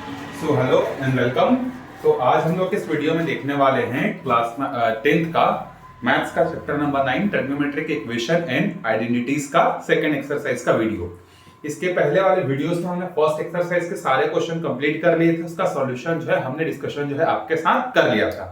So hello and welcome. तो आज हम लोग इस वीडियो में देखने वाले हैं क्लास 10th का मैथ्स का chapter number 9 trigonometric equation and identities का सेकंड एक्सरसाइज का वीडियो। इसके पहले वाले वीडियोस में हमने फर्स्ट एक्सरसाइज के सारे क्वेश्चन कंप्लीट कर लिए थे, उसका सॉल्यूशन जो है हमने डिस्कशन जो है आपके साथ कर लिया था।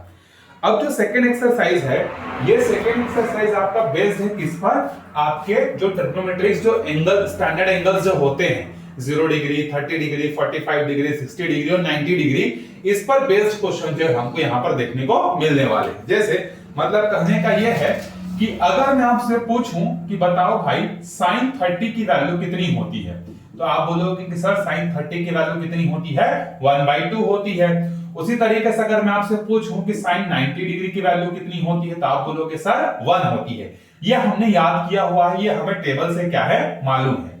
अब जो सेकंड एक्सरसाइज है, ये सेकंड एक्सरसाइज आपका बेस्ड है किस पर? आपके जो ट्रिग्नोमेट्रिक जो एंगल स्टैंडर्ड एंगल्स जो होते हैं 0 डिग्री, 30 डिग्री, 45 डिग्री, 60 डिग्री और 90 डिग्री, इस पर बेस्ड क्वेश्चन जो हमको यहाँ पर देखने को मिलने वाले। जैसे मतलब कहने का ये है कि अगर मैं आपसे पूछूं कि बताओ भाई sin 30 की वैल्यू कितनी होती है, तो आप बोलोगे कि सर sin 30 की वैल्यू कितनी होती है? 1/2 होती है। उसी तरीके से अगर मैं आपसे पूछूं कि sin 90 डिग्री की वैल्यू कितनी होती है, तो आप बोलोगे सर 1 होती है। ये हमने याद किया हुआ है, ये हमें टेबल से क्या है मालूम है।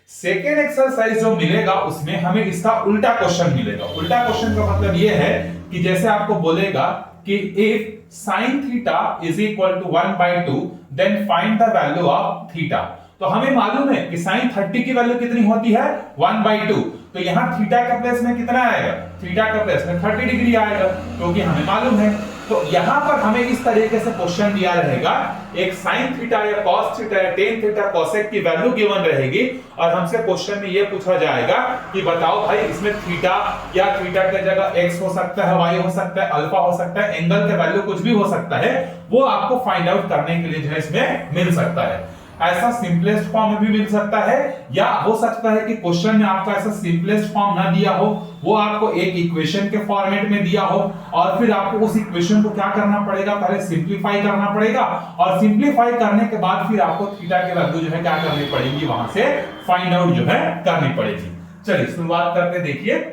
सेकेंड एक्सरसाइज जो मिलेगा उसमें हमें इसका उल्टा क्वेश्चन मिलेगा। उल्टा क्वेश्चन का मतलब ये है कि जैसे आपको बोलेगा कि if sin theta is equal to 1/2 then find the value of theta. तो हमें मालूम है कि sin 30 की वैल्यू कितनी होती है? 1/2। तो यहां थीटा का प्लेस में कितना आएगा? थीटा का प्लेस में 30 डिग्री आएगा, क्योंकि हमें मालूम है। तो यहां पर हमें इस तरीके से क्वेश्चन दिया रहेगा, एक sin थीटा या cos थीटा या tan थीटा cosec की वैल्यू गिवन रहेगी और हमसे क्वेश्चन में यह पूछा जाएगा कि बताओ भाई इसमें थीटा या थीटा की जगह x हो सकता है, y हो सकता है, अल्फा हो सकता है, एंगल का वैल्यू कुछ भी हो सकता है, वो आपको फाइंड आउट करने के लिए जो है इसमें मिल सकता है। ऐसा सिंपलेस्ट फॉर्म में भी मिल सकता है, या हो सकता है कि क्वेश्चन में आपको ऐसा सिंपलेस्ट फॉर्म ना दिया हो, वो आपको एक इक्वेशन के फॉर्मेट में दिया हो और फिर आपको उस इक्वेशन को क्या करना पड़ेगा? पहले सिंपलीफाई करना पड़ेगा और सिंपलीफाई करने के बाद फिर आपको थीटा की वैल्यू जो है क्या करनी पड़ेगी, वहां से फाइंड आउट जो है करनी पड़ेगी। चलिए शुरुआत करते, देखिए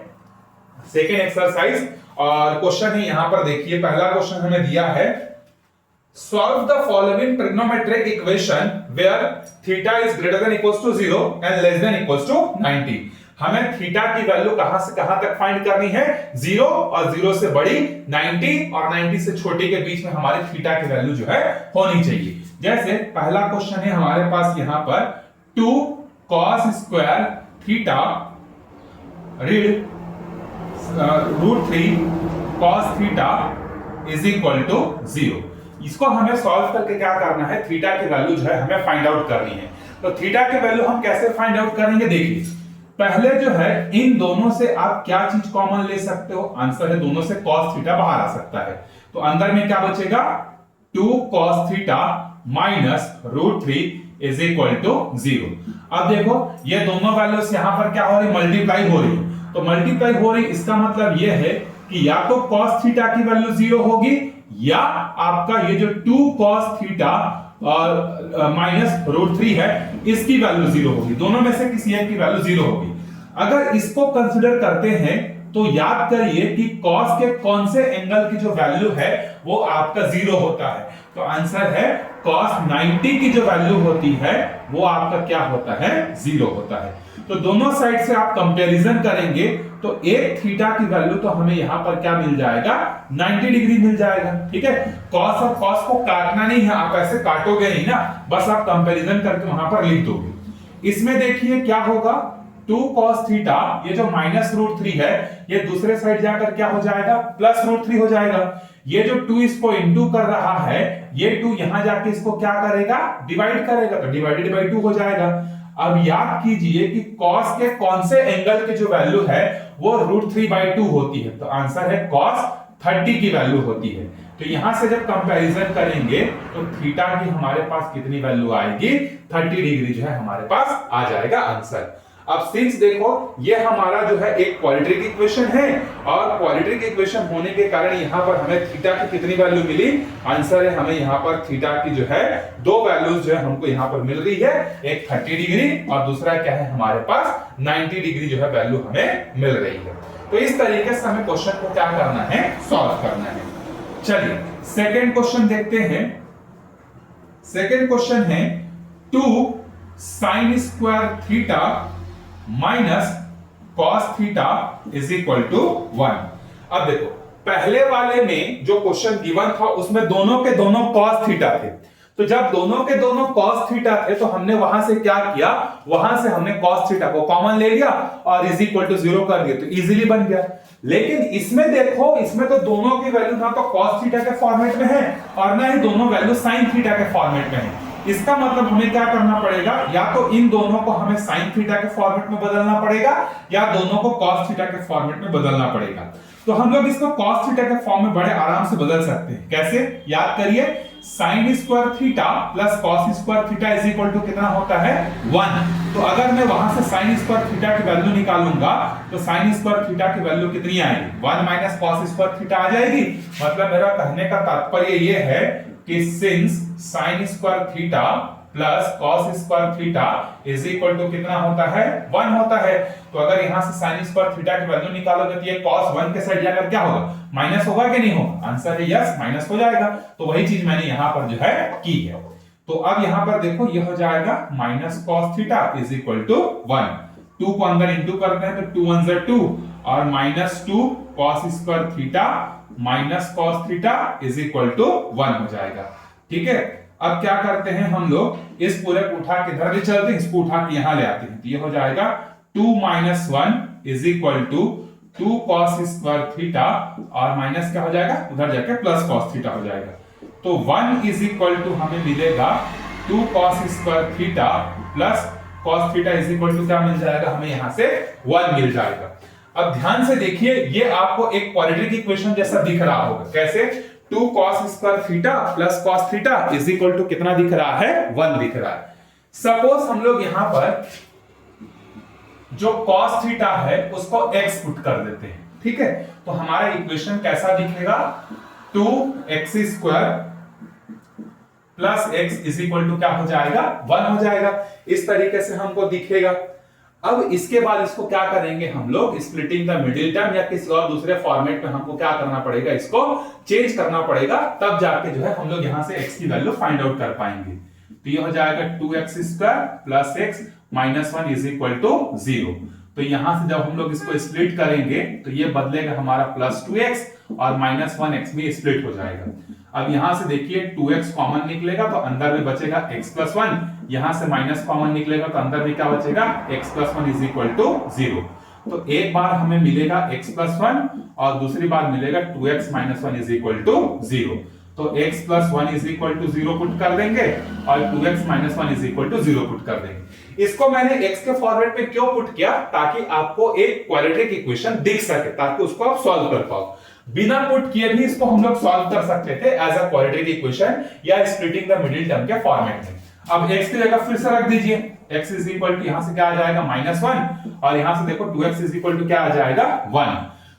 सेकेंड एक्सरसाइज और क्वेश्चन है यहाँ पर। देखिए पहला क्वेश्चन हमें दिया है, solve the following trigonometric equation where theta is greater than equals to 0 and less than equals to 90। हमें थीटा की वैल्यू कहां से कहां तक फाइंड करनी है? 0 और 0 से बड़ी 90 और 90 से छोटी के बीच में हमारे थीटा की वैल्यू जो है होनी चाहिए। जैसे पहला क्वेश्चन है हमारे पास यहां पर 2 cos स्क्वायर थीटा रीड √3 cos theta is equal to 0। इसको हमें सॉल्व करके क्या करना है? थीटा की वैल्यू जो है हमें फाइंड आउट करनी है। तो थीटा की वैल्यू हम कैसे फाइंड आउट करेंगे? देखिए पहले जो है इन दोनों से आप क्या चीज कॉमन ले सकते हो? आंसर है दोनों से cos थीटा बाहर आ सकता है, तो अंदर में क्या बचेगा? 2 cos theta minus √3 is equal to 0। अब देखो ये दोनों वैल्यूज यहां पर क्या हो रही? मल्टीप्लाई हो रही। तो मल्टीप्लाई हो रही, इसका मतलब यह है कि या तो cos थीटा की वैल्यू 0 होगी या आपका ये जो 2 cos थीटा और माइनस √3 है इसकी वैल्यू 0 होगी। दोनों में से किसी एक की वैल्यू 0 होगी। अगर इसको कंसीडर करते हैं तो याद करिए कि cos के कौन से एंगल की जो वैल्यू है वो आपका 0 होता है। तो आंसर है cos 90 की जो वैल्यू होती है वो आपका क्या होता है? 0 होता है। तो दोनों साइड से आप कंपैरिजन करेंगे तो एक थीटा की वैल्यू तो हमें यहां पर क्या मिल जाएगा? 90 डिग्री मिल जाएगा। ठीक है, cos और cos को काटना नहीं है, आप ऐसे काटोगे नहीं ना, बस आप कंपैरिजन करके वहां पर लिख दोगे। इसमें देखिए क्या होगा, 2 cos थीटा, ये जो माइनस √3 है ये दूसरे साइड जाकर क्या हो जाएगा? प्लस √3 हो जाएगा। ये जो 2 इसको इंटू कर रहा है, ये 2 यहां जाके इसको क्या करेगा? डिवाइड करेगा, तो डिवाइडेड बाई 2 हो जाएगा। अब याद कीजिए कि cos के कौन से एंगल की जो वैल्यू है वो √3/2 होती है, तो आंसर है cos 30 की वैल्यू होती है। तो यहां से जब कंपैरिजन करेंगे तो थीटा की हमारे पास कितनी वैल्यू आएगी? 30 डिग्री जो है हमारे पास आ जाएगा आंसर। अब सिंस देखो ये हमारा जो है एक क्वाड्रेटिक इक्वेशन है और क्वाड्रेटिक इक्वेशन होने के कारण यहां पर हमें थीटा की कितनी वैल्यू मिली? आंसर है हमें यहां पर थीटा की जो है 2 वैल्यूज जो है हमको यहां पर मिल रही है, एक 30 डिग्री और दूसरा क्या है हमारे पास 90 डिग्री जो है वैल्यू हमें मिल रही है। तो इस तरीके से हमें क्वेश्चन को क्या करना है? सॉल्व करना है। चलिए सेकेंड क्वेश्चन देखते हैं। सेकेंड क्वेश्चन है 2 sin square theta minus cos theta is equal to 1। अब देखो पहले वाले में जो क्वेश्चन गिवन था उसमें दोनों के दोनों cos थीटा थे, तो जब दोनों के दोनों cos थीटा थे तो हमने वहां से क्या किया, वहां से हमने cos थीटा को कॉमन ले लिया और इज इक्वल टू 0 कर दिया, तो इजीली बन गया। लेकिन इसमें देखो, इसमें तो दोनों की वैल्यू ना तो cos थीटा के फॉर्मेट में है और ना ही दोनों वैल्यू sin थीटा के फॉर्मेट में है। इसका मतलब हमें क्या करना पड़ेगा, या तो इन दोनों को हमें sin थीटा के फॉर्मेट में बदलना पड़ेगा या दोनों को cos थीटा के फॉर्मेट में बदलना पड़ेगा। तो हम लोग इसको cos थीटा के फॉर्म में बड़े आराम से बदल सकते हैं। कैसे, याद करिए, sin square theta plus cos square theta is equal to कितना होता है, 1। तो अगर मैं वहां से sin स्क्वायर थीटा की वैल्यू निकालूंगा तो sin स्क्वायर थीटा की वैल्यू कितनी आएगी, 1 माइनस cos स्क्वायर थीटा आ जाएगी। मतलब मेरा कहने का तात्पर्य ये है कि since sin square theta plus cos square theta is equal to कितना होता है, 1 होता है। तो अगर यहां से sin स्क्वायर थीटा की वैल्यू निकालोगे तो ये cos 1 के साइड जाकर क्या होगा, माइनस होगा कि नहीं होगा, आंसर है यस, माइनस हो जाएगा। तो वही चीज मैंने यहां पर जो है की है। तो अब यहां पर देखो, ये हो जाएगा minus cos theta is equal to 1। 2 को अंदर इंटू करते हैं तो 2 1 जा 2 और minus 2 cos square theta minus cos theta is equal to 1 हो जाएगा। ठीक है, अब क्या करते हैं हम लोग, इस पूरे को उठा के इधर ले चलते हैं, इसको उठा के यहां ले आते हैं। तो ये हो जाएगा 2 minus 1 is equal to 2 cos square theta और माइनस क्या हो जाएगा, उधर जाके प्लस cos थीटा हो जाएगा। तो 1 इज इक्वल टू हमें मिलेगा 2 cos square theta plus cos theta is equal to क्या मिल जाएगा, हमें यहां से 1 मिल जाएगा। अब ध्यान से देखिए, ये आपको एक क्वाड्रेटिक इक्वेशन जैसा दिख रहा होगा। कैसे, 2 cos square theta plus cos theta is equal to कितना दिख रहा है, 1 दिख रहा है। सपोज हम लोग यहां पर जो cos थीटा है उसको x पुट कर देते हैं। ठीक है, तो हमारा इक्वेशन कैसा दिखेगा, 2x square plus x is equal to क्या हो जाएगा, 1 हो जाएगा। इस तरीके से हमको दिखेगा। अब इसके बाद इसको क्या करेंगे हम लोग, स्प्लिटिंग द मिडिल टर्म या किसी और दूसरे फॉर्मेट में हमको क्या करना पड़ेगा, इसको चेंज करना पड़ेगा, तब जाके जो है हम लोग यहां से x की वैल्यू फाइंड आउट कर पाएंगे। तो ये हो जाएगा 2x square plus x minus 1 is equal to 0। तो यहां से जब हम लोग इसको स्प्लिट करेंगे तो ये बदलेगा हमारा प्लस 2x और माइनस 1x में स्प्लिट हो जाएगा। अब यहां से देखिए 2x कॉमन निकलेगा तो अंदर में बचेगा x प्लस 1, यहां से माइनस कॉमन निकलेगा तो अंदर में क्या बचेगा, x plus 1 is equal to 0। तो एक बार हमें मिलेगा x प्लस 1 और दूसरी बार मिलेगा 2x minus 1 is equal to 0। तो x plus 1 is equal to 0 put कर देंगे और 2x minus 1 is equal to 0 put कर देंगे। इसको मैंने x के फॉर्मेट में क्यों पुट किया, ताकि आपको एक क्वाड्रेटिक इक्वेशन दिख सके, ताकि उसको आप सॉल्व कर पाओ। बिना पुट किए भी इसको हम लोग सॉल्व कर सकते थे एज अ क्वाड्रेटिक इक्वेशन या स्प्लिटिंग द मिडिल टर्म के फॉर्मेट में। अब x की जगह फिर से रख दीजिए, x इज इक्वल टू यहां से क्या आ जाएगा, माइनस 1 और यहां से देखो 2x इज इक्वल टू क्या आ जाएगा, 1।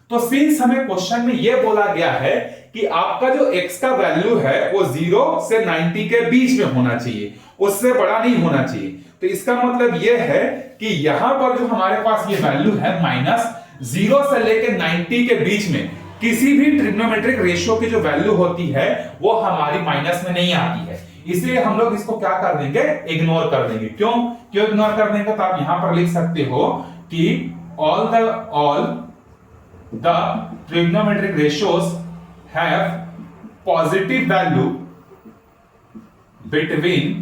तो सिंस हमें क्वेश्चन में ये बोला गया है कि आपका जो x का वैल्यू है वो 0 से 90 के बीच में होना चाहिए, उससे बड़ा नहीं होना चाहिए। तो इसका मतलब ये है कि यहां पर जो हमारे पास ये वैल्यू है माइनस 0 से लेकर 90 के बीच में किसी भी ट्रिग्नोमेट्रिक रेशियो की जो वैल्यू होती है वो हमारी माइनस में नहीं आती है। इसलिए हम लोग इसको क्या कर देंगे, इग्नोर कर देंगे। क्यों इग्नोर कर देंगे, तो आप यहां पर लिख सकते हो कि all the trigonometric ratios have positive value between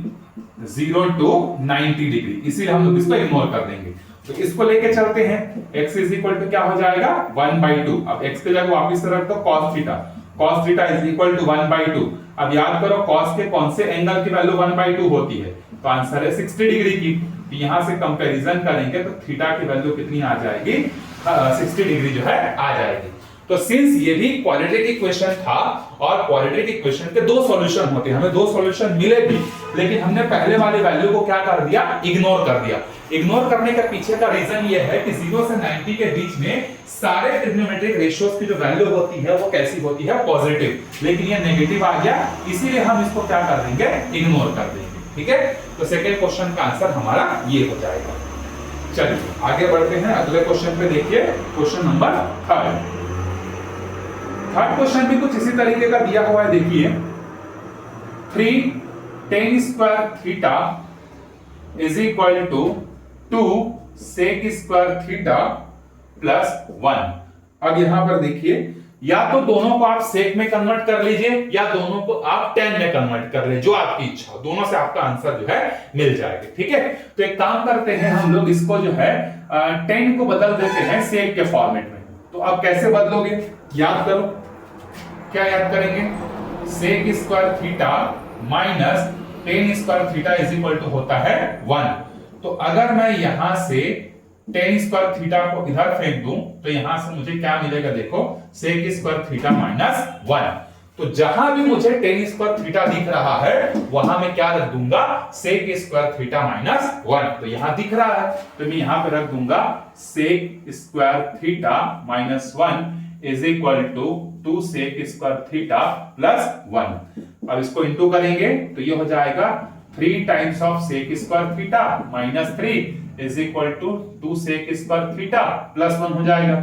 0 to 90 degree, इसीलिए हम लोग इसको इग्नोर कर देंगे। तो इसको लेके चलते हैं, x इज इक्वल टू क्या हो जाएगा, 1/2। अब x के जगह वापस रख दो cos theta is equal to 1/2। अब याद करो cos के कौन से एंगल की वैल्यू 1/2 होती है, तो आंसर है 60 डिग्री की। तो यहां से कंपैरिजन करेंगे तो थीटा की वैल्यू कितनी आ जाएगी, 60 डिग्री जो है आ जाएगी। तो सिंस ये भी क्वाड्रेटिक इक्वेशन था और क्वाड्रेटिक इक्वेशन के दो सॉल्यूशन होते हैं, हमें दो सॉल्यूशन मिले भी, लेकिन हमने पहले वाले वैल्यू को क्या कर दिया, इग्नोर कर दिया। इग्नोर करने के पीछे का रीजन ये है कि 0 से 90 के बीच में सारे ट्रिग्नोमेट्रिक रेशियोज की जो वैल्यू होती है वो कैसी होती है, पॉजिटिव, लेकिन ये नेगेटिव आ गया, इसीलिए हम इसको क्या कर देंगे, इग्नोर कर देंगे। ठीक है, तो सेकंड क्वेश्चन का आंसर हमारा ये हो जाएगा। चलिए आगे बढ़ते हैं, अगले क्वेश्चन पे देखिए, क्वेश्चन नंबर 3। थर्ड क्वेश्चन भी कुछ इसी तरीके का दिया हुआ है, देखिए 3 tan square theta is equal to 2 sec square theta plus 1। अब यहां पर देखिए या तो दोनों को आप सेक में कन्वर्ट कर लीजिए या दोनों को आप टेन में कन्वर्ट कर ले, जो आपकी इच्छा हो, दोनों से आपका आंसर जो है मिल जाएगा। ठीक है, तो एक काम करते हैं हम लोग इसको जो है 10 को बदल देते हैं सेक के फॉर्मेट में। तो आप कैसे बदलोगे, याद करो, क्या याद करेंगे, sec square theta minus tan square theta is equal to होता है 1। तो अगर मैं यहां से टेन स्क्वायर थीटा को इधर फेंक दूं तो यहां से मुझे क्या मिलेगा, देखो, सेक स्क्वायर थीटा माइनस 1। तो जहां भी मुझे टेन स्क्वायर थीटा दिख रहा है वहां मैं क्या रख दूंगा, सेक स्क्वायर थीटा माइनस 1। तो यहां दिख रहा है तो मैं यहां पे रख दूंगा sec square theta minus 1 is equal to 2 sec square theta plus 1। अब इसको इंटू करेंगे तो ये हो जाएगा 3 times of sec square theta minus 3 is equal to 2 sec square theta plus 1 हो जाएगा।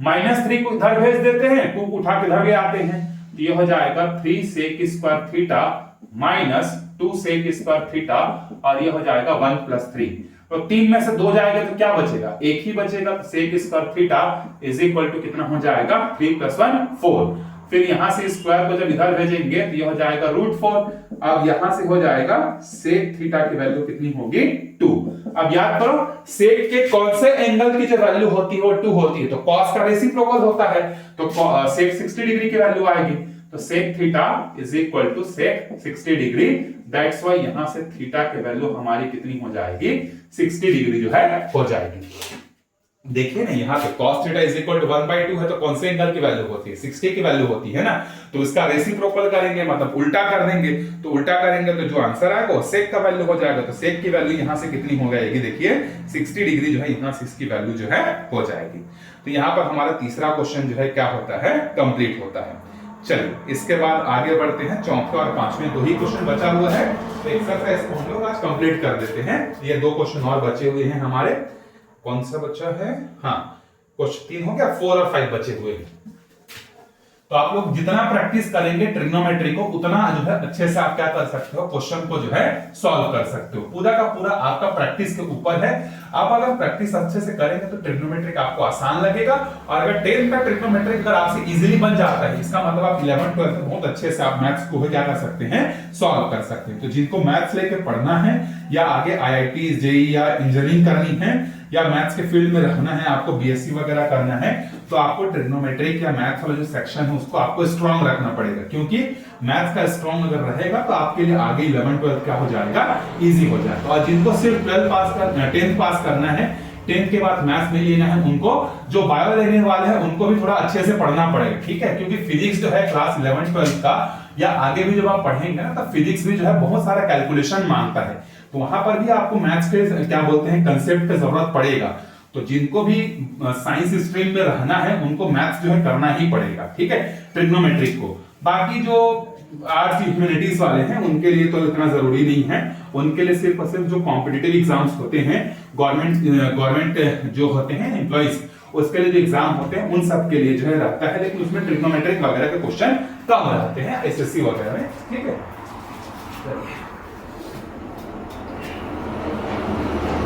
माइनस 3 को इधर भेज देते हैं, 2 को उठा के इधर ले आते हैं, तो ये हो जाएगा 3 sec square theta minus 2 sec square theta और ये हो जाएगा 1 प्लस 3। तो 3 में से 2 जाएगा तो क्या बचेगा, एक ही बचेगा। Sec square theta is equal to कितना हो जाएगा, 3 प्लस 1 4। फिर यहां से स्क्वायर को जब इधर भेजेंगे तो ये हो जाएगा √4। अब यहां से हो जाएगा सेक थीटा की वैल्यू कितनी होगी, 2। अब याद करो सेक के कौन से एंगल की जो वैल्यू होती है वो 2 होती है, तो कॉस का रेसिप्रोकल होता है, तो सेक 60 डिग्री की वैल्यू आएगी। तो sec theta is equal to sec 60 degree. That's why यहां से थीटा की वैल्यू हमारी कितनी हो जाएगी, 60 डिग्री जो है हो जाएगी। देखिए ना यहाँ पे cos theta is equal to 1/2 है, तो कौन से एंगल की वैल्यू होती है, 60 की वैल्यू होती है ना। तो इसका रेसिप्रोकल करेंगे, मतलब उल्टा कर देंगे, तो उल्टा करेंगे तो जो आंसर आएगा वो सेक का वैल्यू हो जाएगा। तो सेक की वैल्यू यहाँ से कितनी हो जाएगी, देखिए 60 डिग्री जो है यहाँ से इसकी वैल्यू जो है हो जाएगी। तो यहाँ पर हमारा तीसरा क्वेश्चन जो है क्या होता है, कंप्लीट होता है। चलिए इसके बाद आगे बढ़ते हैं, चौथे और पांचवें 2 ही क्वेश्चन बचा हुआ है, तो एक्सरसाइज को हम लोग आज कंप्लीट कर देते हैं। ये 2 क्वेश्चन और बचे हुए हैं हमारे, कौन सा बचा है, हाँ क्वेश्चन 3 हो गया, 4 और 5 बचे हुए हैं। तो आप लोग जितना प्रैक्टिस करेंगे ट्रिग्नोमेट्री को उतना जो है अच्छे से आप क्या कर सकते हो, क्वेश्चन को जो है सॉल्व कर सकते हो। पूरा का पूरा आपका प्रैक्टिस के ऊपर है। आप अगर प्रैक्टिस अच्छे से करेंगे तो ट्रिग्नोमेट्री आपको आसान लगेगा, और अगर 10th का ट्रिग्नोमेट्री अगर आपसे इजीली बन जाता है, इसका मतलब आप 11th 12th में बहुत अच्छे से आप मैथ्स को क्या कर सकते हैं, सॉल्व कर सकते हैं। तो जिनको मैथ्स लेके पढ़ना है या आगे IIT जेईई या इंजीनियरिंग करनी है या मैथ्स के फील्ड में रहना है, आपको बीएससी वगैरह करना है, तो आपको ट्रिग्नोमेट्री या मैथ्स वाला जो सेक्शन है उसको आपको स्ट्रांग रखना पड़ेगा, क्योंकि मैथ्स का स्ट्रांग अगर रहेगा तो आपके लिए आगे 11 12 क्या हो जाएगा, इजी हो जाएगा। और जिनको सिर्फ 12 पास करना, 10th पास करना है, 10th के बाद मैथ्स नहीं लेना है, उनको जो बायो लेने वाले हैं उनको भी थोड़ा अच्छे से पढ़ना पड़ेगा, ठीक है। क्योंकि फिजिक्स जो है क्लास 11 12 का या आगे भी जब आप पढ़ेंगे ना, तो फिजिक्स भी जो है बहुत सारा कैलकुलेशन मांगता है, तो वहां पर भी आपको मैथ्स के क्या बोलते हैं, कंसेप्ट की जरूरत पड़ेगा। तो जिनको भी साइंस स्ट्रीम में रहना है उनको मैथ्स जो है करना ही पड़ेगा, ठीक है, ट्रिग्नोमेट्री को। बाकी जो आर्ट्स ह्यूमैनिटीज वाले हैं उनके लिए तो इतना जरूरी नहीं है, उनके लिए सिर्फ और सिर्फ जो कॉम्पिटिटिव एग्जाम्स होते हैं, गवर्नमेंट जो होते हैं एम्प्लॉइज, उसके लिए जो एग्जाम होते हैं उन सब के लिए जो है रहता है, लेकिन उसमें ट्रिग्नोमेट्रिक वगैरह के क्वेश्चन कम रहते हैं एसएससी वगैरह में, ठीक है।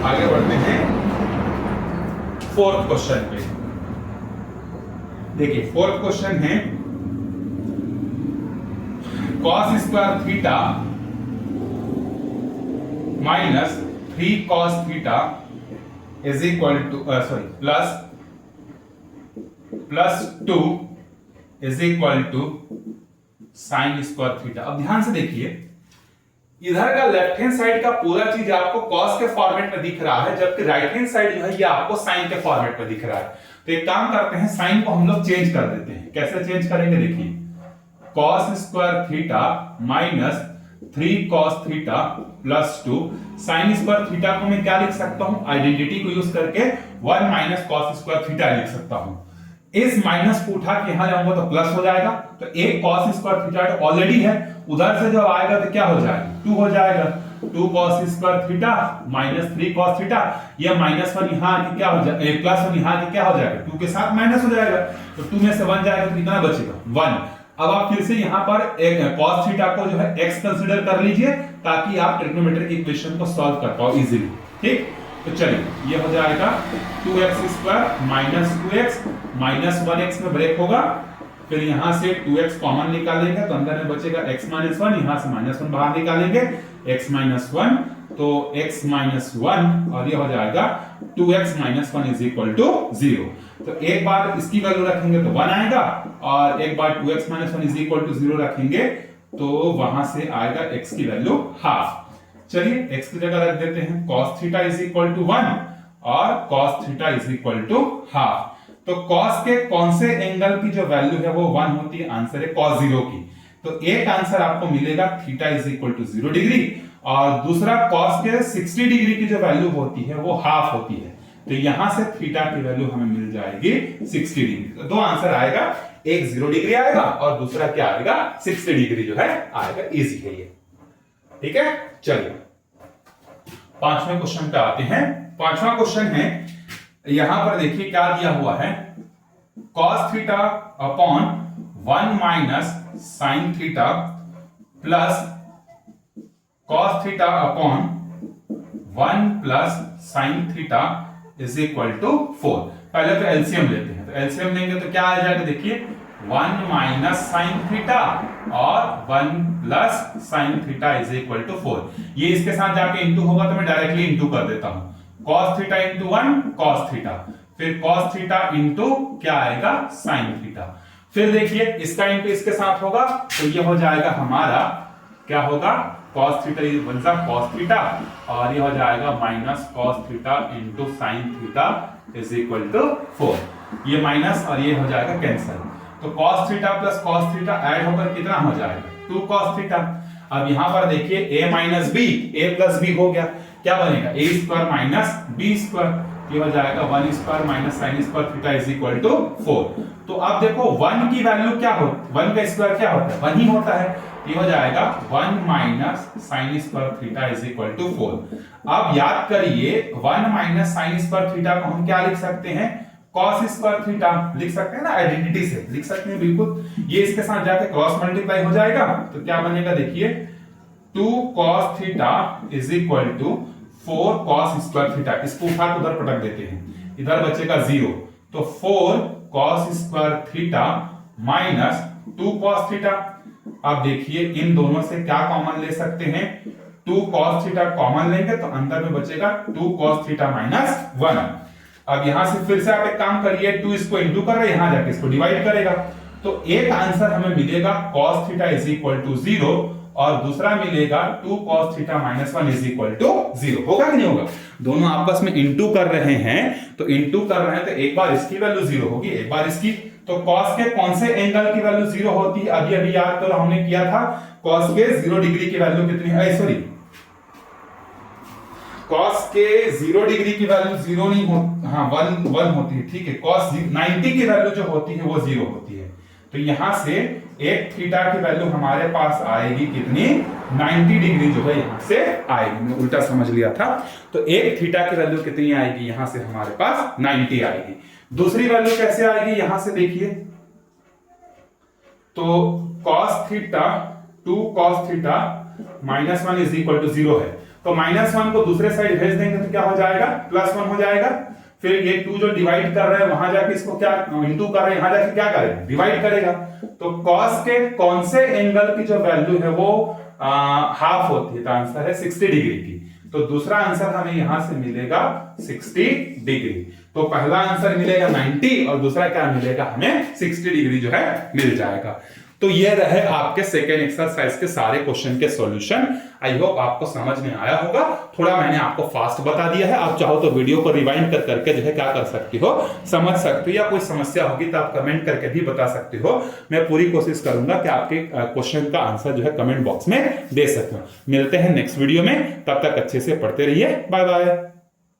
आगे बढ़ते हैं 4th क्वेश्चन पे। देखिए 4th क्वेश्चन है cos square theta minus 3 cos theta is equal to plus 2 is equal to sine square theta. अब ध्यान से देखिए, इधर का लेफ्ट हैंड साइड का पूरा चीज आपको cos के फॉर्मेट में दिख रहा है, जबकि राइट हैंड साइड जो है ये आपको साइन के फॉर्मेट में दिख रहा है। तो एक काम करते हैं, साइन को हम लोग चेंज कर देते हैं। कैसे चेंज करेंगे, देखिए cos square theta minus 3 cos theta plus 2 sign square theta को मैं क्या लिख सकता हूं, आइडेंटिटी को यूज करके 1 माइनस cos स्क्वायर थीटा लिख सकता हूं। इस माइनस को उठा के यहां जाऊंगा तो प्लस हो जाएगा, तो एक cos स्क्वायर थीटा तो ऑलरेडी है, उधर से जब आएगा तो क्या हो जाएगा, 2 हो जाएगा। 2 cos square theta minus 3 cos theta, ये -1 यहां आके क्या हो जाएगा, +1 यहां आके क्या हो जाएगा, 2 के साथ माइनस हो जाएगा, तो 2 में से 1 जाएगा तो कितना बचेगा, 1। अब आप फिर से यहां पर एक cos थीटा को जो है x कंसीडर कर लीजिए, ताकि आप ट्रिग्नोमेट्रिक इक्वेशन को सॉल्व कर पाओ इजीली, ठीक। तो चलिए ये हो जाएगा 2x square minus 2x minus 1x में ब्रेक होगा, फिर यहां से 2x कॉमन निकालेंगे तो अंदर में बचेगा x माइनस 1, यहां से माइनस 1 बाहर निकालेंगे x माइनस 1, तो x माइनस 1 और ये हो जाएगा 2x minus 1 is equal to 0। तो एक बार इसकी वैल्यू रखेंगे तो 1 आएगा और एक बार 2x minus 1 is equal to 0 रखेंगे तो वहां से आएगा x की वैल्यू हाफ। चलिए x की जगह रख देते हैं cos theta is equal to 1 और cos theta is equal to half. तो cos के कौन से एंगल की जो वैल्यू है वो 1 होती है, आंसर है cos 0 की। तो एक आंसर आपको मिलेगा theta is equal to 0 degree और दूसरा cos के 60 डिग्री की जो वैल्यू होती है वो हाफ होती है। तो यहां से थीटा की वैल्यू हमें मिल जाएगी 60 डिग्री। तो दो आंसर आएगा, एक 0 डिग्री आएगा और दूसरा क्या आएगा 60 डिग्री जो है आएगा। इजी है ये, ठीक है। चलिए पांचवें क्वेश्चन पे आते हैं। पांचवा क्वेश्चन है, यहां पर देखिए क्या दिया हुआ है, cos theta upon 1 minus sine theta plus cos theta upon 1 plus sine theta is equal to 4। पहले तो एलसीएम लेते हैं, तो एलसीएम लेंगे तो क्या आ जाएगा, देखिए 1 माइनस साइन थीटा और 1 plus sine theta is equal to 4। ये इसके साथ जाके इंटू होगा तो मैं डायरेक्टली इंटू कर देता हूं, cos theta into 1 cos theta, फिर cos थीटा इंटू क्या आएगा साइन थीटा। फिर देखिए इसका इंटू इसके साथ होगा तो ये हो जाएगा हमारा क्या होगा cos थीटा बनता cos थीटा और ये हो जाएगा minus cos theta into sine theta is equal to 4। ये माइनस और ये हो जाएगा कैंसिल, तो cos theta plus cos theta add होकर कितना हो जाएगा 2 cos थीटा। अब यहां पर देखिए a minus b, a plus b हो गया, क्या बनेगा a square minus b square, ये हो जाएगा 1 square minus sine square theta is equal to 4। तो अब देखो 1 की वैल्यू क्या होती है, 1 का स्क्वायर क्या होता है 1 ही होता है, ये हो जाएगा 1 minus sine square theta is equal to 4। अब याद करिए 1 माइनस साइन स्क्वायर थीटा को हम क्या लिख सकते हैं cos स्क्वायर थीटा लिख सकते हैं ना, आइडेंटिटी से लिख सकते हैं बिल्कुल। ये इसके साथ जाके क्रॉस मल्टीप्लाई हो जाएगा तो क्या बनेगा, देखिए 2 cos theta is equal to 4 cos square theta. इसको उठा के उधर पटक देते हैं, इधर बचेगा 0, तो 4 cos square theta minus 2 cos theta. अब देखिए इन दोनों से क्या कॉमन ले सकते हैं, 2 cos थीटा कॉमन लेंगे तो अंदर में बचेगा 2 cos थीटा माइनस 1। अब यहां से फिर से आप एक काम करिए, 2 इसको इंटू कर रहे हैं, यहां जाके इसको डिवाइड करेगा तो एक आंसर हमें मिलेगा cos theta is equal to 0 और दूसरा मिलेगा 2 cos theta minus 1 is equal to 0। होगा कि नहीं होगा, दोनों आपस में इंटू कर रहे हैं तो इंटू कर रहे हैं तो एक बार इसकी वैल्यू 0 होगी एक बार इसकी। तो cos के कौन से एंगल की वैल्यू 0 होती है, अभी अभी याद करो हमने किया था cos के 0 डिग्री की वैल्यू कितनी है, सॉरी cos के 0 डिग्री की वैल्यू 0 नहीं हो, हाँ 1 होती है, ठीक है। cos 90 की वैल्यू जो होती है वो 0 होती है। तो यहां से एक थीटा की वैल्यू हमारे पास आएगी कितनी 90 डिग्री जो है यहां से आएगी, मैं उल्टा समझ लिया था। तो एक थीटा की वैल्यू कितनी आएगी, यहां से हमारे पास 90 आएगी। दूसरी वैल्यू कैसे आएगी, यहां से देखिए तो cos theta 2 cos theta minus 1 is equal to 0 है, तो माइनस 1 को दूसरे साइड भेज देंगे तो क्या हो जाएगा प्लस 1 हो जाएगा। फिर ये 2 जो डिवाइड कर रहे हैं वहां जाके इसको क्या इंटू कर रहे हैं, यहां जाके क्या करेगा डिवाइड करेगा। तो cos के कौन से एंगल की जो वैल्यू है वो हाफ होती है, तो आंसर है 60 डिग्री की। तो दूसरा आंसर हमें यहां से मिलेगा 60 डिग्री। तो पहला आंसर मिलेगा 90 और दूसरा क्या मिलेगा हमें 60 डिग्री जो है मिल जाएगा। तो ये रहे आपके सेकेंड एक्सरसाइज के सारे क्वेश्चन के सॉल्यूशन। आई होप आपको समझ में आया होगा, थोड़ा मैंने आपको फास्ट बता दिया है, आप चाहो तो वीडियो को रिवाइंड कर करके जो है क्या कर सकती हो समझ सकती हो, या कोई समस्या होगी तो आप कमेंट करके भी बता सकते हो। मैं पूरी कोशिश करूंगा कि आपके क्वेश्चन का आंसर जो है कमेंट बॉक्स में दे सकूं। मिलते हैं नेक्स्ट वीडियो में, तब तक अच्छे से पढ़ते रहिए, बाय बाय।